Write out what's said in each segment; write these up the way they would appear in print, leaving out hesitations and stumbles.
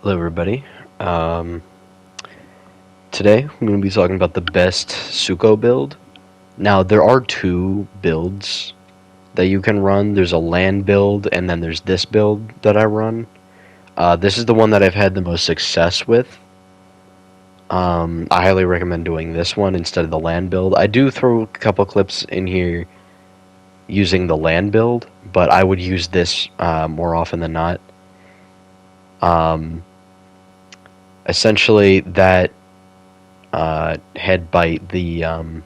Hello, everybody. Um, Today, I'm going to be talking about the best Sucho build. Now, there are two builds that you can run. There's a land build, and then there's this build that I run. This is the one that I've had the most success with. I highly recommend doing this one instead of the land build. I do throw a couple clips in here using the land build, but I would use this more often than not. Um, Essentially, that head bite, I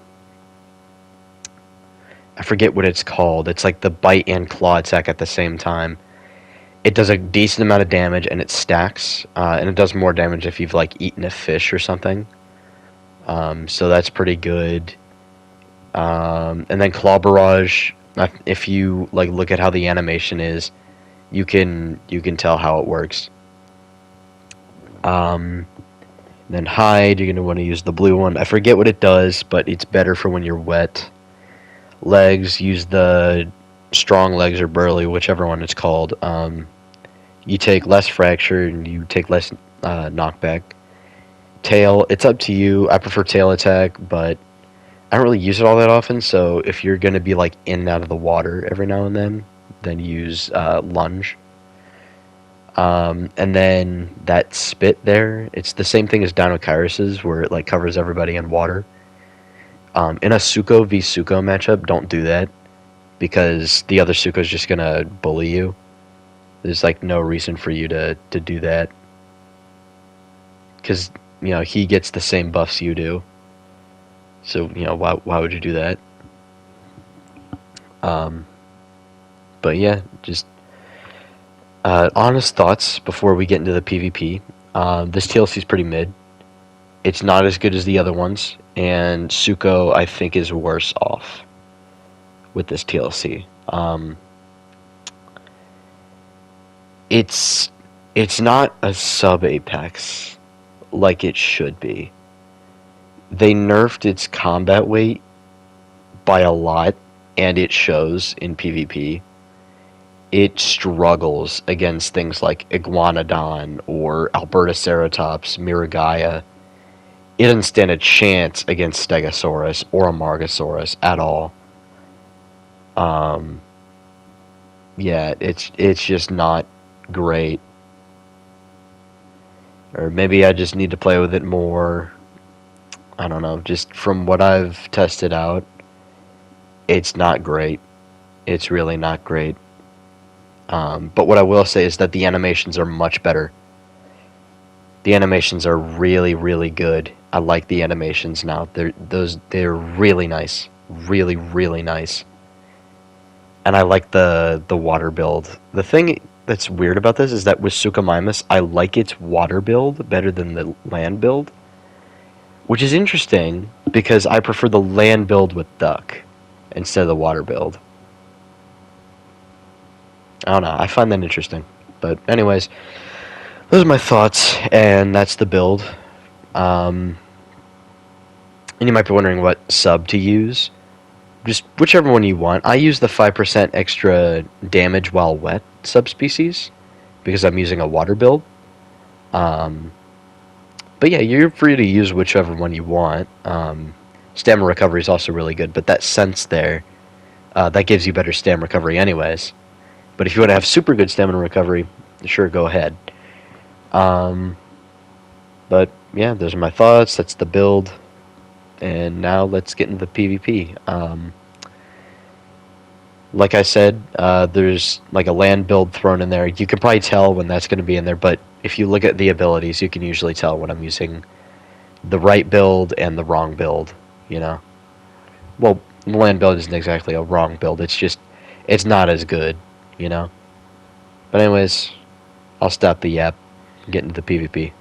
forget what it's called. It's like the bite and claw attack at the same time. It does a decent amount of damage and it stacks, and it does more damage if you've like eaten a fish or something. So that's pretty good. And then claw barrage. If you like look at how the animation is, you can tell how it works. Then hide. You're gonna want to use the blue one. I forget what it does, but it's better for when you're wet. Legs, use the strong legs or burly, whichever one it's called. You take less fracture and you take less knockback. Tail, it's up to you. I prefer tail attack, but I don't really use it all that often. So if you're gonna be like in and out of the water every now and then use lunge. And then that spit there, it's the same thing as Dino Kyrus's, where it like covers everybody in water. In a Sucho v Sucho matchup, don't do that because the other Sucho's just gonna bully you. There's like no reason for you to do that because he gets the same buffs you do. So why would you do that? Um, but yeah, just honest thoughts before we get into the PvP. This TLC is pretty mid. It's not as good as the other ones, and Sucho I think is worse off with this TLC. It's not a sub Apex like it should be. They nerfed its combat weight by a lot, and it shows in PvP. It struggles against things like Iguanodon or Albertoceratops, Miragaia. It doesn't stand a chance against Stegosaurus or Amargasaurus at all. Um, yeah, it's just not great. Or maybe I just need to play with it more. I don't know. Just from what I've tested out, it's not great. It's really not great. But what I will say is that the animations are much better. The animations are really, really good. I like the animations now. They're really nice, really, really nice. And I like the water build. The thing that's weird about this is that with Suchomimus, I like its water build better than the land build, which is interesting because I prefer the land build with duck instead of the water build. I don't know. I find that interesting. But anyways, those are my thoughts, and that's the build. And you might be wondering what sub to use. Just whichever one you want. I use the 5% extra damage while wet subspecies because I'm using a water build. But yeah, you're free to use whichever one you want. Stamina recovery is also really good, but that sense there, that gives you better stamina recovery anyways. But if you want to have super good stamina recovery, sure, go ahead. But yeah, those are my thoughts. That's the build. And now let's get into the PvP. Like I said, there's like a land build thrown in there. You can probably tell when that's going to be in there, but if you look at the abilities, you can usually tell when I'm using the right build and the wrong build, you know? Well, the land build isn't exactly a wrong build. It's not as good, you know? But anyways, I'll stop the yap and get into the PvP.